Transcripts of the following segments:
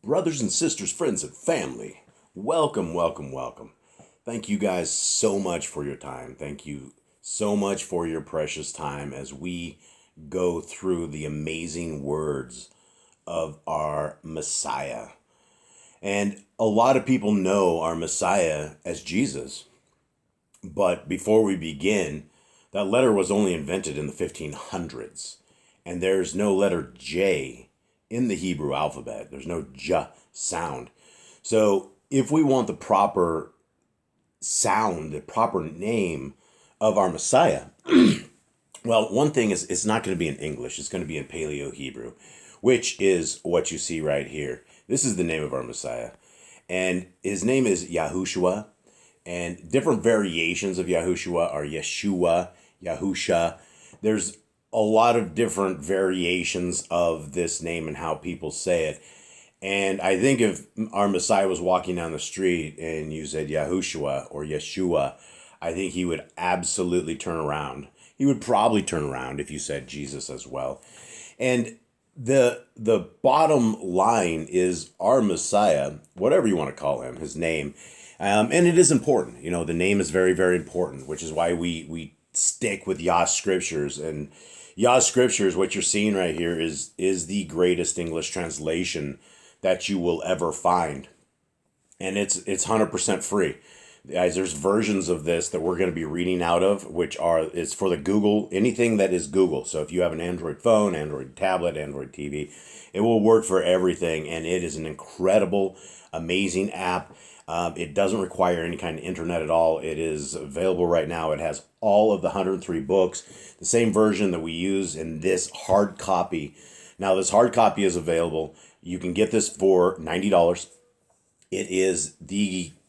Brothers and sisters, friends and family, welcome, welcome, welcome. Thank you guys so much for your time. Thank you so much for your precious time as we go through the amazing words of our Messiah. And a lot of people know our Messiah as Jesus. But before we begin, that letter was only invented in the 1500s. And there's no letter J in the Hebrew alphabet. There's no J sound. So if we want the proper sound, the proper name of our Messiah, well, one thing is it's not going to be in English. It's going to be in Paleo Hebrew, which is what you see right here. This is the name of our Messiah. And his name is Yahushua. And different variations of Yahushua are Yeshua, Yahusha. There's a lot of different variations of this name and how people say it. And I think if our Messiah was walking down the street and you said Yahushua or Yeshua, I think he would absolutely turn around. He would probably turn around if you said Jesus as well. And the bottom line is our Messiah, whatever you want to call him, his name. And it is important. You know, the name is very, very important, which is why we stick with Yah Scriptures. And Yah Scriptures, what you're seeing right here is the greatest English translation that you will ever find. And it's 100% free. Guys, there's versions of this that we're going to be reading out of, it's for the Google, anything that is Google. So if you have an Android phone, Android tablet, Android TV, it will work for everything. And it is an incredible, amazing app. It doesn't require any kind of internet at all. It is available right now. It has all of the 103 books, the same version that we use in this hard copy. Now, this hard copy is available. You can get this for $90. It is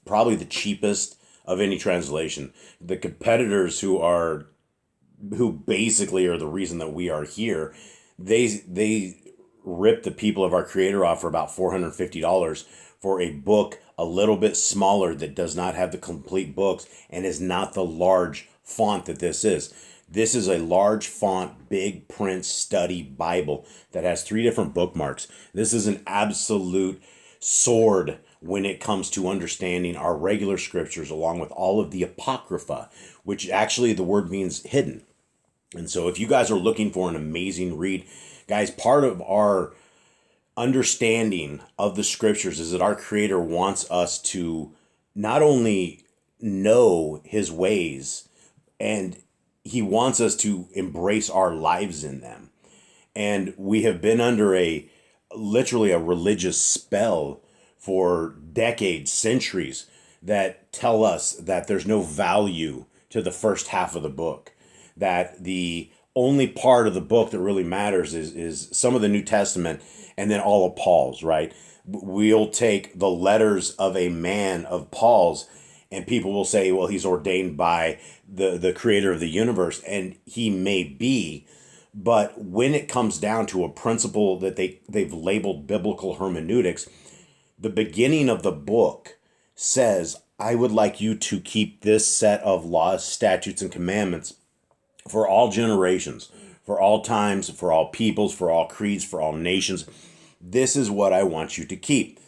probably the cheapest of any translation. The competitors who basically are the reason that we are here, they rip the people of our Creator off for about $450 for a book a little bit smaller that does not have the complete books and is not the large font that this is. This is a large font, big print study Bible that has 3 different bookmarks. This is an absolute sword when it comes to understanding our regular scriptures along with all of the Apocrypha, which actually the word means hidden. And so if you guys are looking for an amazing read, guys, part of our understanding of the scriptures is that our Creator wants us to not only know his ways, and he wants us to embrace our lives in them. And we have been under literally a religious spell for decades, centuries, that tell us that there's no value to the first half of the book, that the only part of the book that really matters is some of the New Testament and then all of Paul's, right? We'll take the letters of a man of Paul's and people will say, well, he's ordained by the creator of the universe, and he may be. But when it comes down to a principle that they've labeled biblical hermeneutics, the beginning of the book says, I would like you to keep this set of laws, statutes, and commandments for all generations, for all times, for all peoples, for all creeds, for all nations. This is what I want you to keep.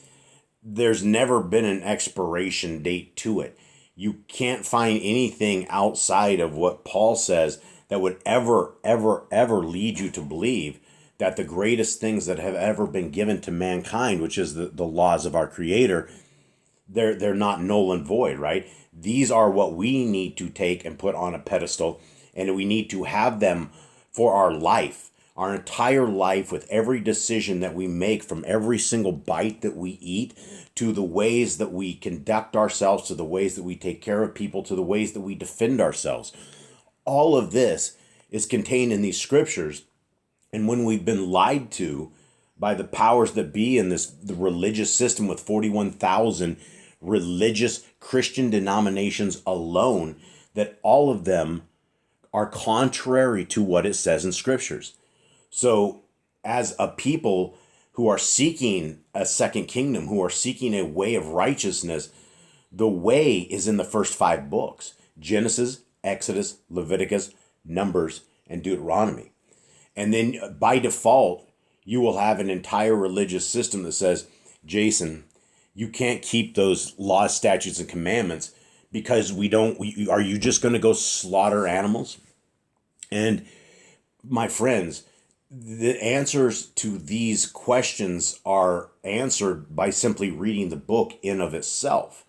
There's never been an expiration date to it. You can't find anything outside of what Paul says that would ever, ever, ever lead you to believe that the greatest things that have ever been given to mankind, which is the laws of our Creator, they're not null and void, right? These are what we need to take and put on a pedestal, and we need to have them for our life. Our entire life, with every decision that we make, from every single bite that we eat, to the ways that we conduct ourselves, to the ways that we take care of people, to the ways that we defend ourselves. All of this is contained in these scriptures. And when we've been lied to by the powers that be in the religious system with 41,000 religious Christian denominations alone, that all of them are contrary to what it says in scriptures. So as a people who are seeking a second kingdom, who are seeking a way of righteousness, the way is in the first 5 books: Genesis, Exodus, Leviticus, Numbers, and Deuteronomy. And then by default, you will have an entire religious system that says, Jason, you can't keep those laws, statutes, and commandments because are you just going to go slaughter animals? And my friends, the answers to these questions are answered by simply reading the book in of itself.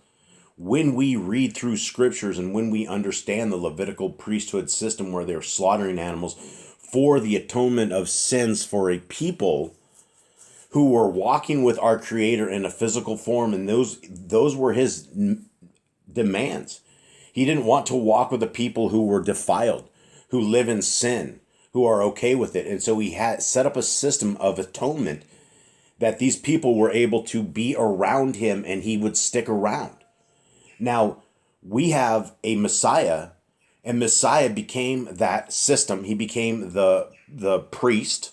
When we read through scriptures and when we understand the Levitical priesthood system where they're slaughtering animals for the atonement of sins for a people who were walking with our Creator in a physical form, and those were his demands. He didn't want to walk with the people who were defiled, who live in sin, who are okay with it. And so he had set up a system of atonement that these people were able to be around him and he would stick around. Now, we have a Messiah, and Messiah became that system. He became the priest.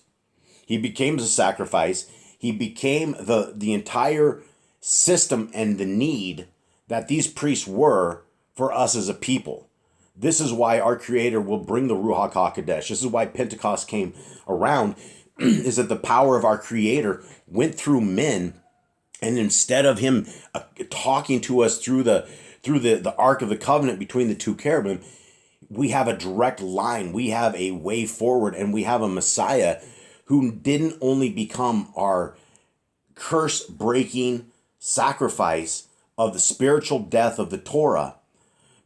He became the sacrifice. He became the entire system and the need that these priests were for us as a people. This is why our Creator will bring the Ruach HaKodesh. This is why Pentecost came around, is that the power of our Creator went through men, and instead of him talking to us through the Ark of the Covenant between the two cherubim, we have a direct line. We have a way forward, and we have a Messiah who didn't only become our curse-breaking sacrifice of the spiritual death of the Torah,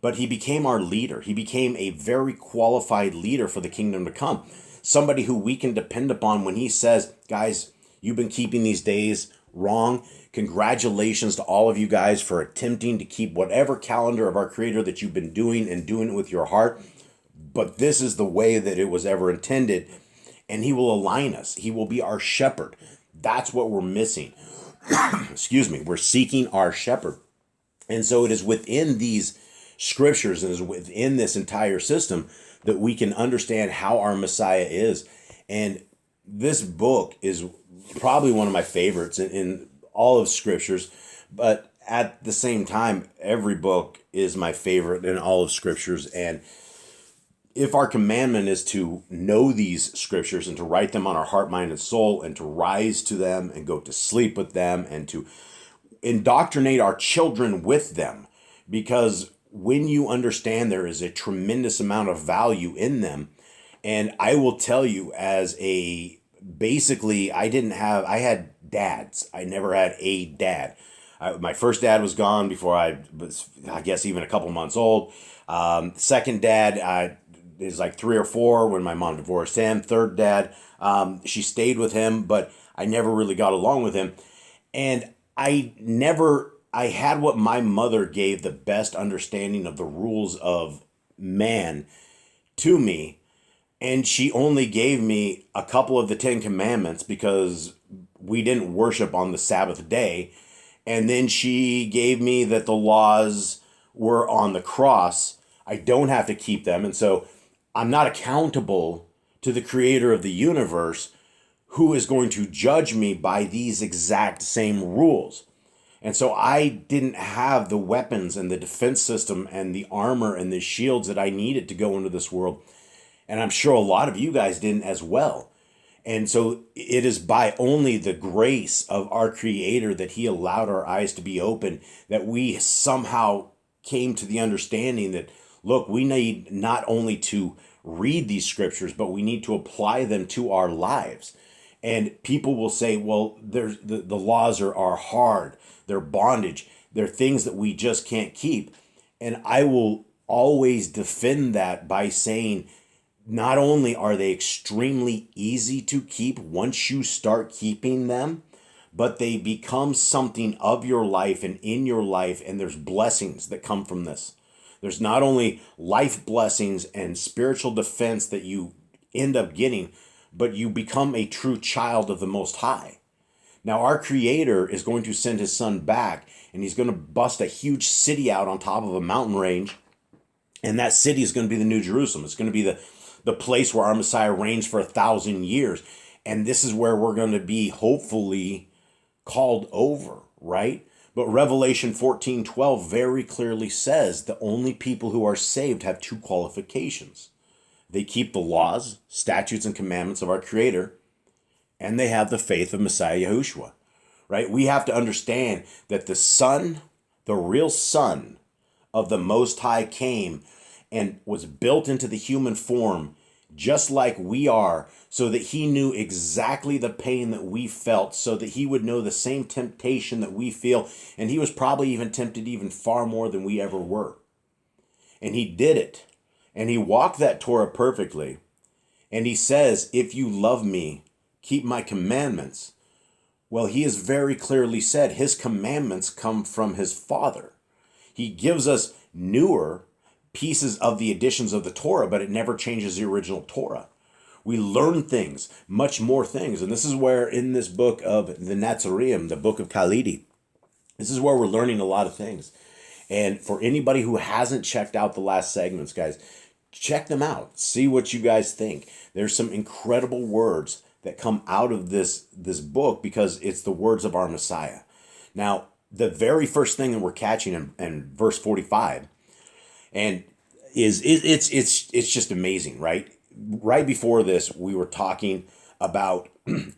but he became our leader. He became a very qualified leader for the kingdom to come. Somebody who we can depend upon when he says, guys, you've been keeping these days wrong. Congratulations to all of you guys for attempting to keep whatever calendar of our Creator that you've been doing and doing it with your heart. But this is the way that it was ever intended. And he will align us. He will be our shepherd. That's what we're missing. Excuse me. We're seeking our shepherd. And so it is within these scriptures and is within this entire system that we can understand how our Messiah is. And this book is probably one of my favorites in all of scriptures. But at the same time, every book is my favorite in all of scriptures. And if our commandment is to know these scriptures and to write them on our heart, mind, and soul, and to rise to them and go to sleep with them and to indoctrinate our children with them, because when you understand there is a tremendous amount of value in them. And I will tell you, I had dads. I never had a dad. My first dad was gone before I was, I guess, even a couple months old. Second dad is like 3 or 4 when my mom divorced him. Third dad, she stayed with him, but I never really got along with him. And I had what my mother gave the best understanding of the rules of man to me. And she only gave me a couple of the 10 commandments because we didn't worship on the Sabbath day. And then she gave me that the laws were on the cross. I don't have to keep them. And so I'm not accountable to the Creator of the universe, who is going to judge me by these exact same rules. And so I didn't have the weapons and the defense system and the armor and the shields that I needed to go into this world. And I'm sure a lot of you guys didn't as well. And so it is by only the grace of our Creator that he allowed our eyes to be open, that we somehow came to the understanding that, look, we need not only to read these scriptures, but we need to apply them to our lives. And people will say, well, the laws are hard. They're bondage. They're things that we just can't keep. And I will always defend that by saying, not only are they extremely easy to keep once you start keeping them, but they become something of your life and in your life, and there's blessings that come from this. There's not only life blessings and spiritual defense that you end up getting, but you become a true child of the Most High. Now, our Creator is going to send his Son back, and he's going to bust a huge city out on top of a mountain range, and that city is going to be the New Jerusalem. It's going to be the place where our Messiah reigns for 1,000 years. And this is where we're going to be hopefully called over, right? But Revelation 14:12 very clearly says the only people who are saved have 2 qualifications. They keep the laws, statutes, and commandments of our Creator, and they have the faith of Messiah Yahushua. right? We have to understand that the Son, the real Son of the Most High, came and was built into the human form just like we are, so that he knew exactly the pain that we felt, so that he would know the same temptation that we feel. And he was probably even tempted even far more than we ever were. And he did it. And he walked that Torah perfectly. And he says, if you love me, keep my commandments. Well, he has very clearly said his commandments come from his Father. He gives us newer pieces of the additions of the Torah, but it never changes the original Torah. We learn things, much more things. And this is where in this book of the Netzarim, the book of Khalidi, this is where we're learning a lot of things. And for anybody who hasn't checked out the last segments, guys, check them out. See what you guys think. There's some incredible words that come out of this book because it's the words of our Messiah. Now, the very first thing that we're catching in verse 45 and it's just amazing, right? Right before this, we were talking about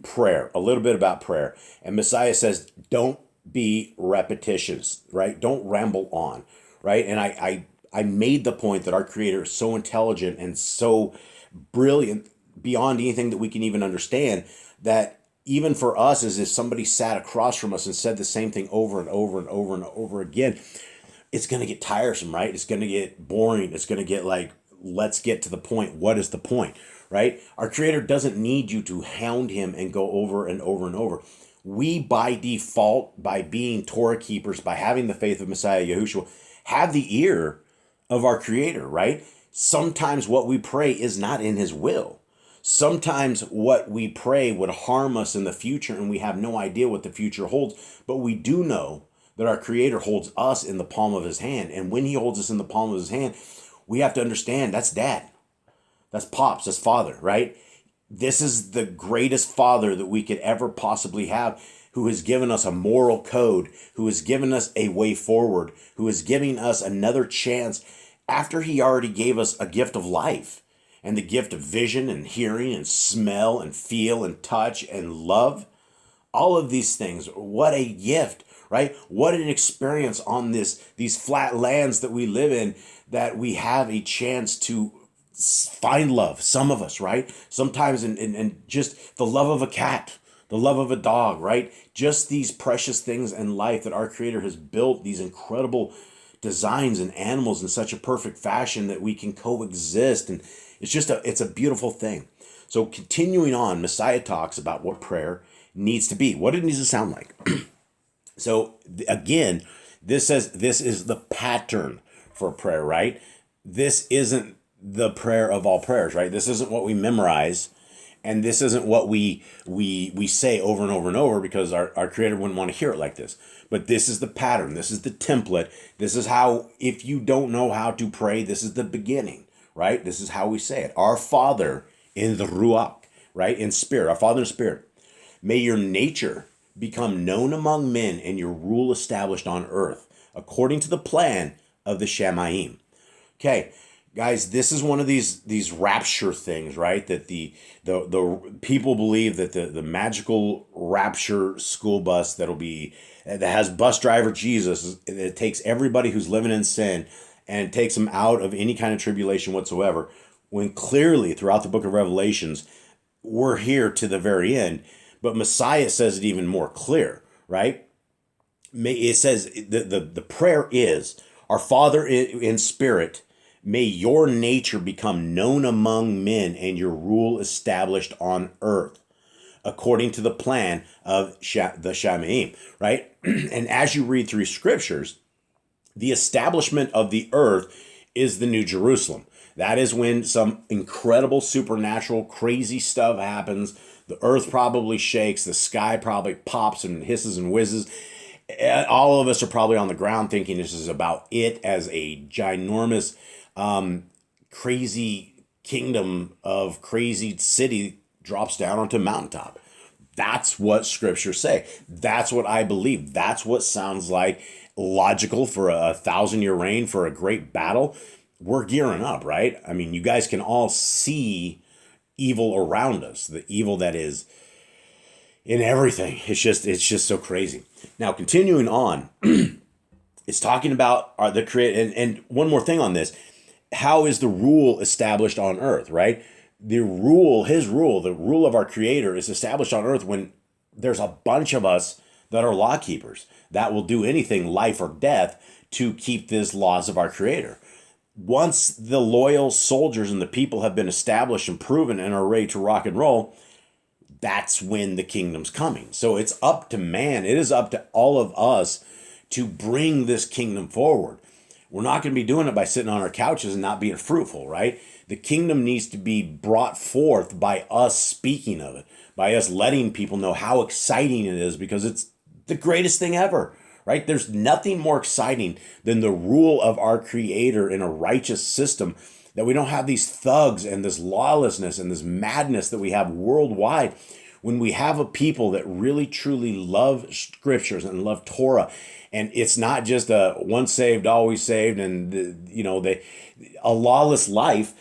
prayer, a little bit about prayer. And Messiah says, don't be repetitious, right? Don't ramble on, right? And I made the point that our Creator is so intelligent and so brilliant beyond anything that we can even understand, that even for us, as if somebody sat across from us and said the same thing over and over and over and over again, it's going to get tiresome, right? It's going to get boring. It's going to get like, let's get to the point. What is the point, right? Our Creator doesn't need you to hound him and go over and over and over. We, by default, by being Torah keepers, by having the faith of Messiah Yahushua, have the ear of our Creator, right? Sometimes what we pray is not in his will. Sometimes what we pray would harm us in the future, and we have no idea what the future holds. But we do know that our Creator holds us in the palm of his hand. And when he holds us in the palm of his hand, we have to understand that's Dad. That's Pops. That's Father, right? This is the greatest Father that we could ever possibly have, who has given us a moral code, who has given us a way forward, who is giving us another chance after he already gave us a gift of life and the gift of vision and hearing and smell and feel and touch and love. All of these things, what a gift, right? What an experience on these flat lands that we live in, that we have a chance to find love. Some of us, right? Sometimes in just the love of a cat, the love of a dog, right? Just these precious things in life that our Creator has built, these incredible designs and animals in such a perfect fashion that we can coexist. And it's a beautiful thing. So continuing on, Messiah talks about what prayer needs to be, what it needs to sound like. So again, this says this is the pattern for prayer, right? This isn't the prayer of all prayers, right? This isn't what we memorize, and this isn't what we say over and over and over, because our Creator wouldn't want to hear it like this. But this is the pattern. This is the template. This is how, if you don't know how to pray, this is the beginning, right? This is how we say it. Our Father in the Ruach, right? In spirit. Our Father in spirit. May your nature become known among men and your rule established on earth, according to the plan of the Shamayim. Okay, guys, this is one of these rapture things, right? That the people believe that the magical rapture school bus that has bus driver Jesus, it takes everybody who's living in sin and it takes them out of any kind of tribulation whatsoever, when clearly throughout the book of Revelations, we're here to the very end. But Messiah says it even more clear, right? It says the prayer is, our Father in spirit, may your nature become known among men and your rule established on earth, according to the plan of the Shamayim, right? And as you read through scriptures, the establishment of the earth is the New Jerusalem. That is when some incredible supernatural crazy stuff happens. The earth probably shakes. The sky probably pops and hisses and whizzes. All of us are probably on the ground thinking this is about it, as a ginormous, crazy kingdom of crazy city drops down onto a mountaintop. That's what scriptures say. That's what I believe. That's what sounds like logical for a 1,000-year reign, for a great battle. We're gearing up, right? I mean, you guys can all see evil around us, the evil that is in everything. It's just so crazy. Now, continuing on, it's talking about the create. And one more thing on this. How is the rule established on earth, right? The rule, the rule of our Creator is established on earth when there's a bunch of us that are law keepers that will do anything, life or death, to keep these laws of our Creator. Once the loyal soldiers and the people have been established and proven and are ready to rock and roll, that's when the kingdom's coming. So it's up to man. It is up to all of us to bring this kingdom forward. We're not going to be doing it by sitting on our couches and not being fruitful, right? The kingdom needs to be brought forth by us speaking of it, by us letting people know how exciting it is, because it's the greatest thing ever, right? There's nothing more exciting than the rule of our Creator in a righteous system, that we don't have these thugs and this lawlessness and this madness that we have worldwide. When we have a people that really truly love scriptures and love Torah, and it's not just a once saved, always saved, and a lawless life,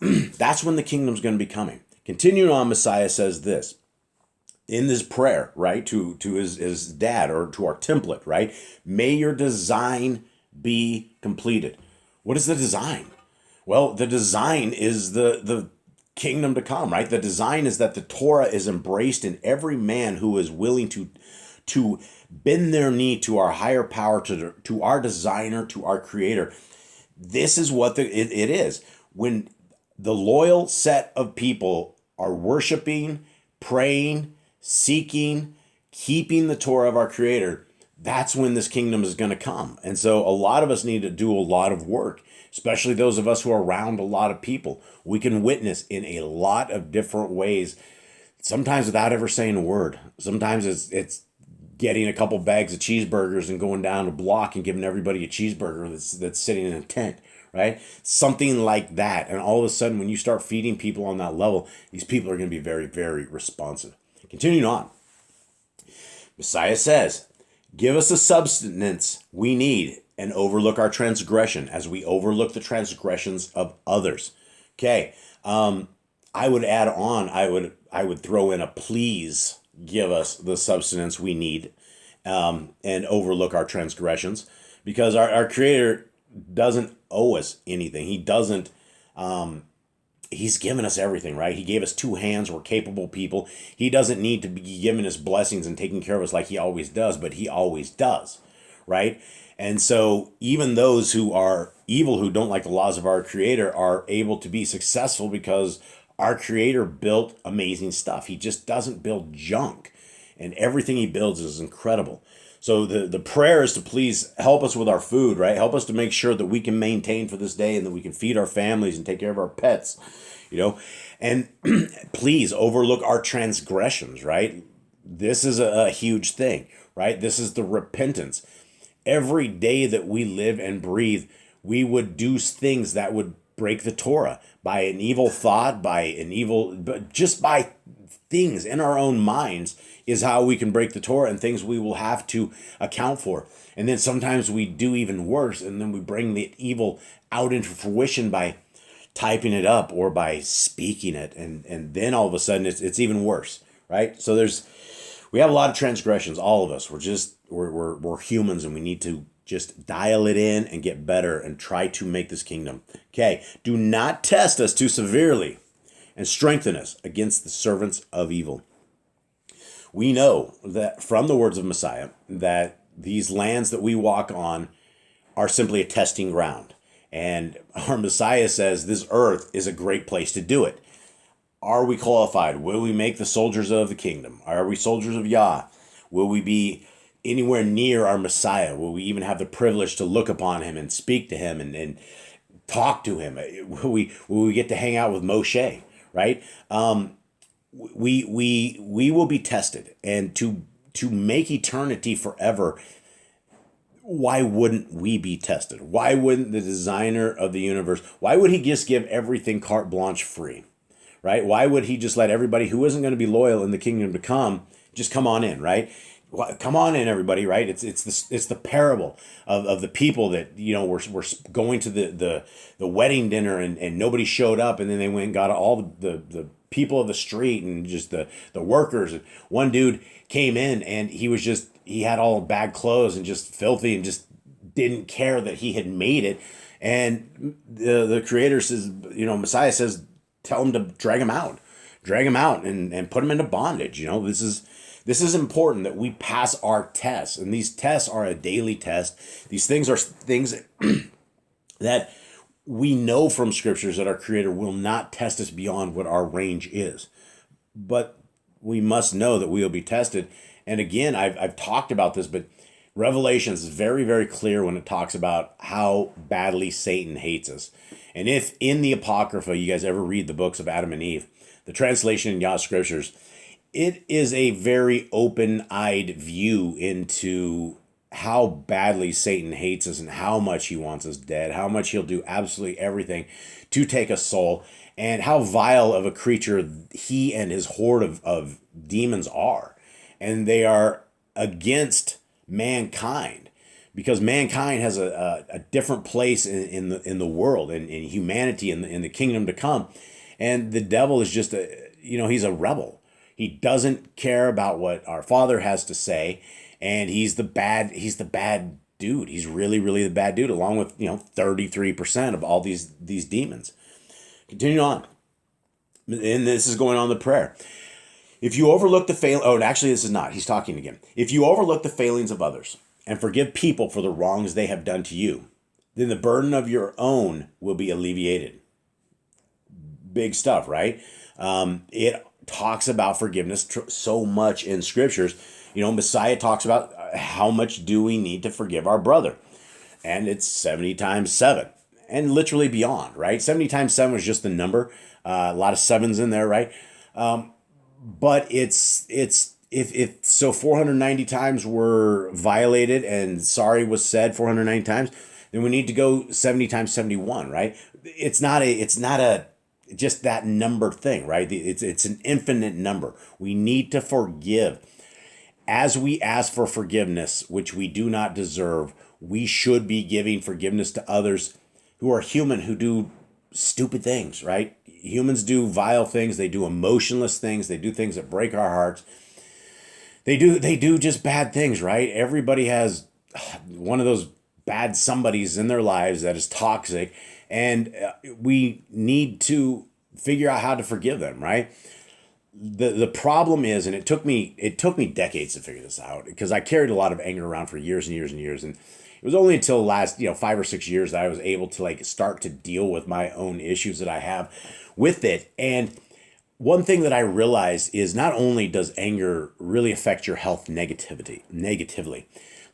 that's when the kingdom's going to be coming. Continuing on, Messiah says this in this prayer, right, to his dad, or to our template, right? May your design be completed. What is the design? Well, the design is the kingdom to come, right? The design is that the Torah is embraced in every man who is willing to bend their knee to our higher power, to our designer, to our Creator. This is what it is. When the loyal set of people are worshiping, praying, seeking, keeping the Torah of our Creator, that's when this kingdom is going to come. And so a lot of us need to do a lot of work, especially those of us who are around a lot of people. We can witness in a lot of different ways, sometimes without ever saying a word. Sometimes it's getting a couple bags of cheeseburgers and going down a block and giving everybody a cheeseburger that's sitting in a tent, right? Something like that. And all of a sudden, when you start feeding people on that level, these people are going to be very, very responsive. Continuing on, Messiah says, give us the substance we need and overlook our transgression as we overlook the transgressions of others. Okay. I would add on, I would throw in a please give us the substance we need, and overlook our transgressions, because our Creator doesn't owe us anything. He doesn't, he's given us everything, right? He gave us two hands. We're capable people. He doesn't need to be giving us blessings and taking care of us like he always does, but he always does, right? And so even those who are evil, who don't like the laws of our Creator, are able to be successful because our Creator built amazing stuff. He just doesn't build junk, and everything he builds is incredible. So the prayer is to please help us with our food, right? Help us to make sure that we can maintain for this day and that we can feed our families and take care of our pets, and please overlook our transgressions, right? This is a huge thing, right? This is the repentance. Every day that we live and breathe, we would do things that would break the Torah by an evil thought, but just by things in our own minds is how we can break the Torah, and things we will have to account for. And then sometimes we do even worse, and then we bring the evil out into fruition by typing it up or by speaking it, and then all of a sudden it's even worse, right? So we have a lot of transgressions, all of us. We're humans, and we need to just dial it in and get better and try to make this kingdom. Okay, do not test us too severely and strengthen us against the servants of evil. We know that from the words of Messiah that these lands that we walk on are simply a testing ground. And our Messiah says this earth is a great place to do it. Are we qualified? Will we make the soldiers of the kingdom? Are we soldiers of Yah? Will we be anywhere near our Messiah? Will we even have the privilege to look upon him and speak to him and talk to him? Will we get to hang out with Moshe, right? We will be tested, and to make eternity forever, why wouldn't we be tested? Why wouldn't the designer of the universe, why would he just give everything carte blanche free, right? Why would he just let everybody who isn't going to be loyal in the kingdom to come, just come on in, right? Come on in, everybody, right? It's the parable of the people that, were going to the wedding dinner and nobody showed up, and then they went and got all the people of the street and just the workers. And one dude came in and he had all bad clothes and just filthy and just didn't care that he had made it. And the creator says, Messiah says, tell him to drag him out and put him into bondage. This is important that we pass our tests, and these tests are a daily test. These things are things that we know from scriptures that our creator will not test us beyond what our range is. But we must know that we will be tested. And again, I've talked about this, but Revelation is very, very clear when it talks about how badly Satan hates us. And if in the Apocrypha, you guys ever read the books of Adam and Eve, the translation in Yah Scriptures, it is a very open-eyed view into how badly Satan hates us and how much he wants us dead, how much he'll do absolutely everything to take a soul, and how vile of a creature he and his horde of demons are. And they are against mankind because mankind has a different place in the world and in humanity in the kingdom to come. And the devil is just he's a rebel. He doesn't care about what our Father has to say, and he's the bad dude. He's really, really the bad dude, along with 33% of all these demons. Continue on, and this is going on the prayer. If you overlook this is not. He's talking again. If you overlook the failings of others and forgive people for the wrongs they have done to you, then the burden of your own will be alleviated. Big stuff, right? It talks about forgiveness so much in scriptures. Messiah talks about how much do we need to forgive our brother. And it's 70 times 7 and literally beyond, right? 70 times 7 was just the number. A lot of sevens in there, right? But it's if so 490 times were violated and sorry was said 490 times, then we need to go 70 times 71, right? It's not a just that number thing, right? It's an infinite number. We need to forgive. As we ask for forgiveness, which we do not deserve, we should be giving forgiveness to others who are human, who do stupid things, right? Humans do vile things. They do emotionless things. They do things that break our hearts. They do just bad things, right? Everybody has one of those bad somebodies in their lives that is toxic, and we need to figure out how to forgive them, right? The problem is, and it took me decades to figure this out because I carried a lot of anger around for years and years and years, and it was only until the last 5 or 6 years that I was able to start to deal with my own issues that I have with it. And one thing that I realized is not only does anger really affect your health negatively,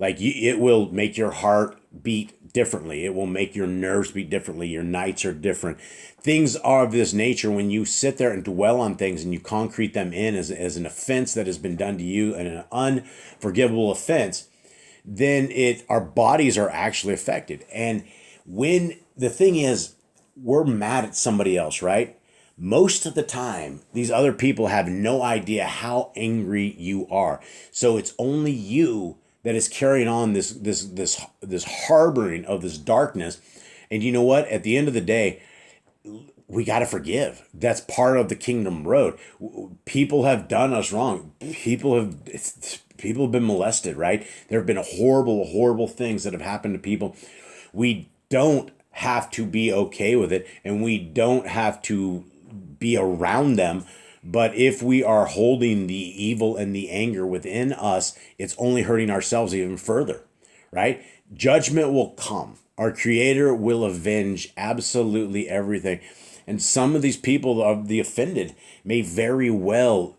it will make your heart beat differently. It will make your nerves beat differently. Your nights are different. Things are of this nature when you sit there and dwell on things and you concrete them in as an offense that has been done to you and an unforgivable offense, then our bodies are actually affected. And when the thing is, we're mad at somebody else, right? Most of the time, these other people have no idea how angry you are. So it's only you that is carrying on this harboring of this darkness. And you know what? At the end of the day, we got to forgive. That's part of the kingdom road. People have done us wrong. People have been molested, right? There have been horrible, horrible things that have happened to people. We don't have to be okay with it, and we don't have to be around them. But if we are holding the evil and the anger within us, it's only hurting ourselves even further, right? Judgment will come. Our Creator will avenge absolutely everything. And some of these people of the offended may very well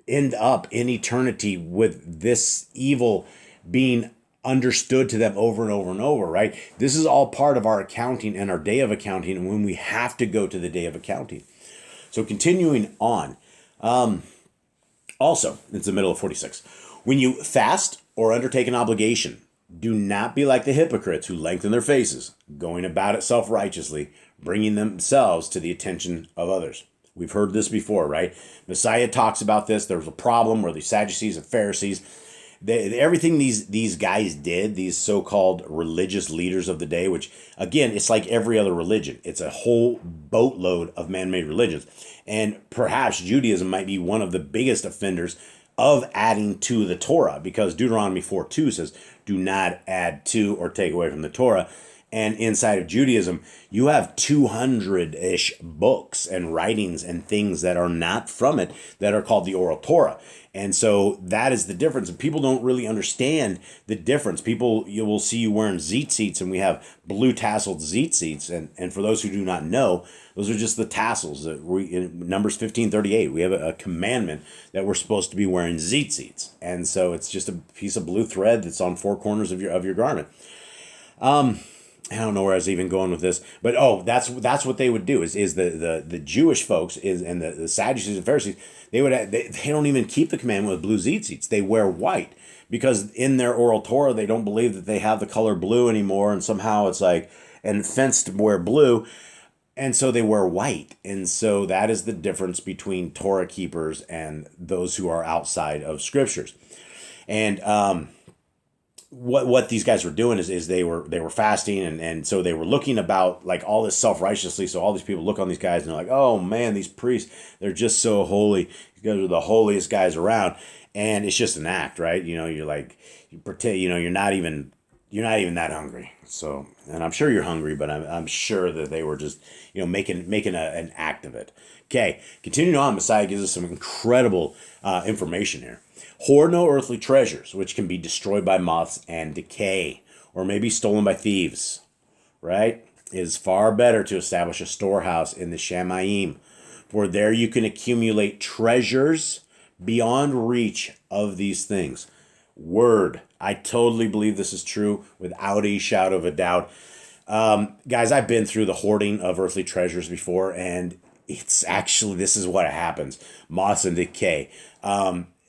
end up in eternity with this evil being understood to them over and over and over, right? This is all part of our accounting and our day of accounting, and when we have to go to the day of accounting. So continuing on, also, it's the middle of 46. When you fast or undertake an obligation, do not be like the hypocrites who lengthen their faces, going about it self-righteously, bringing themselves to the attention of others. We've heard this before, right? Messiah talks about this. There was a problem where the Sadducees and Pharisees, everything these guys did, these so-called religious leaders of the day, which again, it's like every other religion. It's a whole boatload of man-made religions. And perhaps Judaism might be one of the biggest offenders of adding to the Torah, because Deuteronomy 4:2 says, do not add to or take away from the Torah. And inside of Judaism, you have 200-ish books and writings and things that are not from it that are called the Oral Torah. And so that is the difference. And people don't really understand the difference. People, you will see you wearing tzitzits, and we have blue tasseled tzitzits. And for those who do not know, those are just the tassels. That in Numbers 15:38, we have a commandment that we're supposed to be wearing tzitzits. And so it's just a piece of blue thread that's on four corners of your garment. I don't know where I was even going with this, but that's what they would do is the Jewish folks and the Sadducees and Pharisees, they don't even keep the commandment with blue tzitzits. They wear white because in their oral Torah they don't believe that they have the color blue anymore, and somehow it's like and fenced to wear blue, and so they wear white. And so that is the difference between Torah keepers and those who are outside of scriptures. And what these guys were doing is they were fasting, and so they were looking about like all this self-righteously. So all these people look on these guys and they're like, oh man, these priests, they're just so holy. These guys are the holiest guys around. And it's just an act, right? You're like, you pretend, you're not even that hungry. So, and I'm sure you're hungry, but I'm sure that they were just, making an act of it. Okay, continuing on, Messiah gives us some incredible information here. Hoard no earthly treasures, which can be destroyed by moths and decay, or maybe stolen by thieves, right? It is far better to establish a storehouse in the Shamayim, for there you can accumulate treasures beyond reach of these things. Word. I totally believe this is true without a shadow of a doubt. Guys, I've been through the hoarding of earthly treasures before, and it's actually, this is what happens. Moths and decay.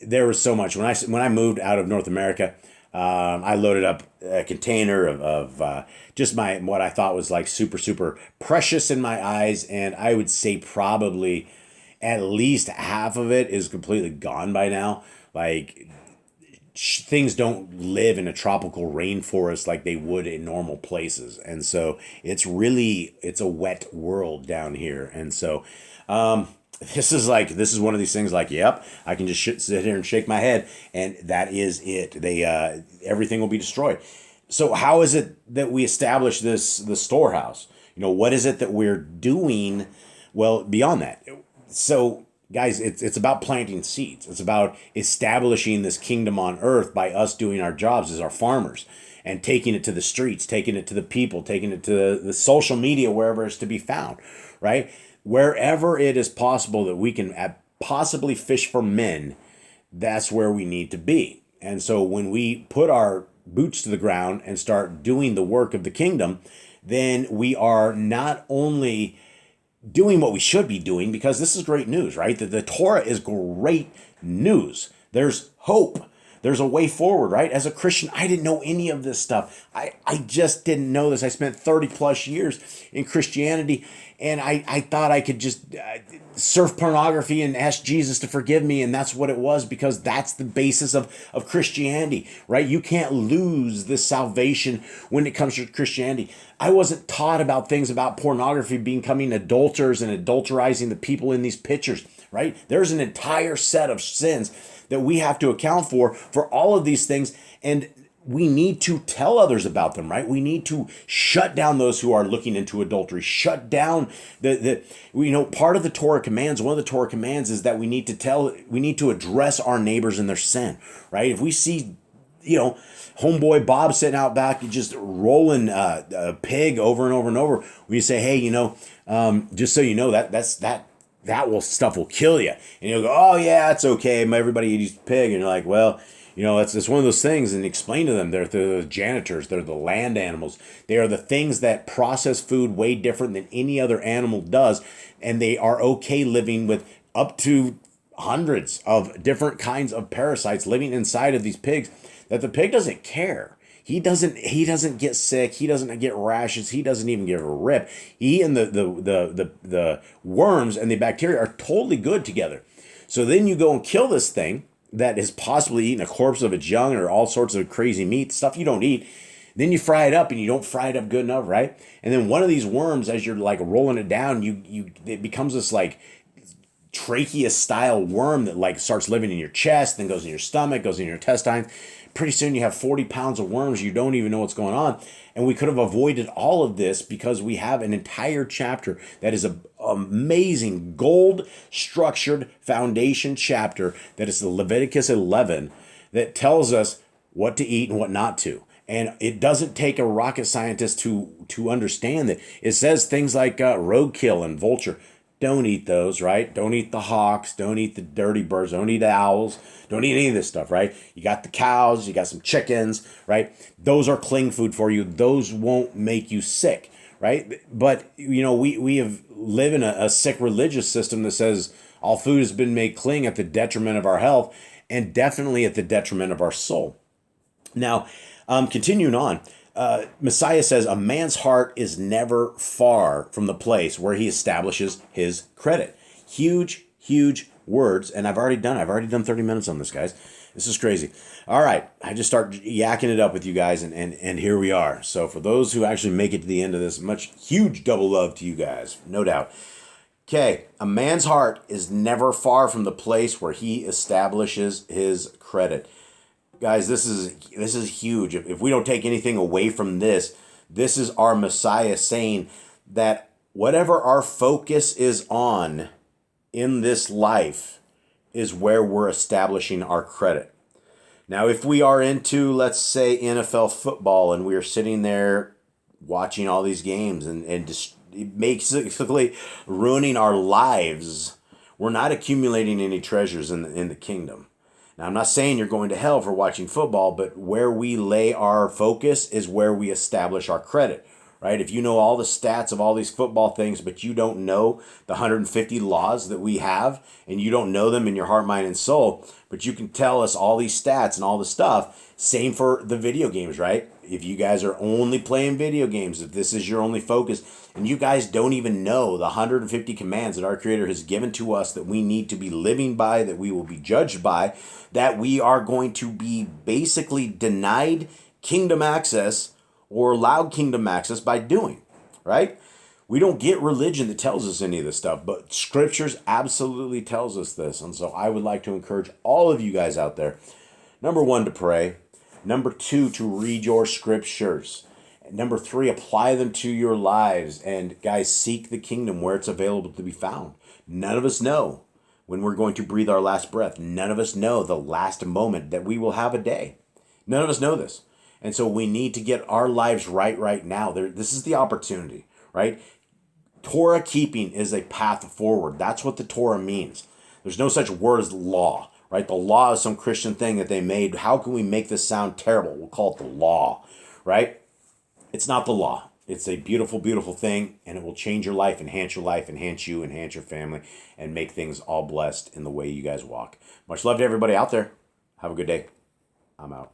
There was so much. When I moved out of North America, I loaded up a container of just what I thought was like super, super precious in my eyes. And I would say probably at least half of it is completely gone by now. Like things don't live in a tropical rainforest like they would in normal places. And so it's a wet world down here. And so, this is one of these things like, yep, I can just sit here and shake my head, and that is it. Everything will be destroyed. So how is it that we establish the storehouse? What is it that we're doing? Well, beyond that. So guys, it's about planting seeds. It's about establishing this kingdom on earth by us doing our jobs as our farmers and taking it to the streets, taking it to the people, taking it to the social media, wherever it's to be found, right? Wherever it is possible that we can possibly fish for men, that's where we need to be. And so when we put our boots to the ground and start doing the work of the kingdom, then we are not only doing what we should be doing, because this is great news, right? The Torah is great news. There's hope. There's a way forward, right? As a Christian, I didn't know any of this stuff. I just didn't know this. I spent 30 plus years in Christianity, and I thought I could just surf pornography and ask Jesus to forgive me, and that's what it was, because that's the basis of Christianity, right? You can't lose this salvation when it comes to Christianity. I wasn't taught about things about pornography becoming adulterers and adulterizing the people in these pictures, right? There's an entire set of sins that we have to account for all of these things, and we need to tell others about them, right? We need to shut down those who are looking into adultery, shut down part of the Torah commands. One of the Torah commands is that we need to address our neighbors in their sin, right? If we see, homeboy Bob sitting out back, just rolling a pig over and over and over, we say, hey, just so you know, stuff will kill you. And you'll go, oh yeah, it's okay. Everybody eats pig. And you're like, well, it's one of those things. And explain to them, they're the janitors, they're the land animals. They are the things that process food way different than any other animal does. And they are okay living with up to hundreds of different kinds of parasites living inside of these pigs, that the pig doesn't care. He doesn't get sick. He doesn't get rashes. He doesn't even give a rip. He and the worms and the bacteria are totally good together. So then you go and kill this thing, that is possibly eating a corpse of its young or all sorts of crazy meat, stuff you don't eat. Then you fry it up and you don't fry it up good enough, right? And then one of these worms, as you're like rolling it down, it becomes this like trachea style worm that like starts living in your chest, then goes in your stomach, goes in your intestines. Pretty soon you have 40 pounds of worms. You don't even know what's going on. And we could have avoided all of this because we have an entire chapter that is an amazing gold structured foundation chapter that is the Leviticus 11 that tells us what to eat and what not to. And it doesn't take a rocket scientist to understand that. It says things like roadkill and vulture. Don't eat those, right? Don't eat the hawks. Don't eat the dirty birds. Don't eat the owls. Don't eat any of this stuff, right? You got the cows. You got some chickens, right? Those are cling food for you. Those won't make you sick, right? But, you know, we have live in a sick religious system that says all food has been made cling at the detriment of our health and definitely at the detriment of our soul. Now, continuing on, Messiah says a man's heart is never far from the place where he establishes his credit. Huge, huge words. And I've already done 30 minutes on this, guys. This is crazy. All right. I just start yakking it up with you guys and here we are. So for those who actually make it to the end of this, huge double love to you guys. No doubt. Okay. A man's heart is never far from the place where he establishes his credit. Guys, this is huge. If we don't take anything away from this, this is our Messiah saying that whatever our focus is on in this life is where we're establishing our credit. Now, if we are into, let's say, NFL football and we are sitting there watching all these games and just basically ruining our lives, we're not accumulating any treasures in the kingdom. Now, I'm not saying you're going to hell for watching football, but where we lay our focus is where we establish our credit, right? If you know all the stats of all these football things, but you don't know the 150 laws that we have, and you don't know them in your heart, mind, and soul, but you can tell us all these stats and all the stuff. Same for the video games, right? If you guys are only playing video games, if this is your only focus, and you guys don't even know the 150 commands that our Creator has given to us that we need to be living by, that we will be judged by, that we are going to be basically denied kingdom access or allowed kingdom access by doing, right? We don't get religion that tells us any of this stuff, but Scriptures absolutely tells us this. And so I would like to encourage all of you guys out there, number one, to pray. Number two, to read your Scriptures. Number three, apply them to your lives. And guys, seek the kingdom where it's available to be found. None of us know when we're going to breathe our last breath. None of us know the last moment that we will have a day. None of us know this. And so we need to get our lives right now. This is the opportunity, right? Torah keeping is a path forward. That's what the Torah means. There's no such word as law, right? The law is some Christian thing that they made. How can we make this sound terrible? We'll call it the law, right? It's not the law. It's a beautiful, beautiful thing, and it will change your life, enhance you, enhance your family, and make things all blessed in the way you guys walk. Much love to everybody out there. Have a good day. I'm out.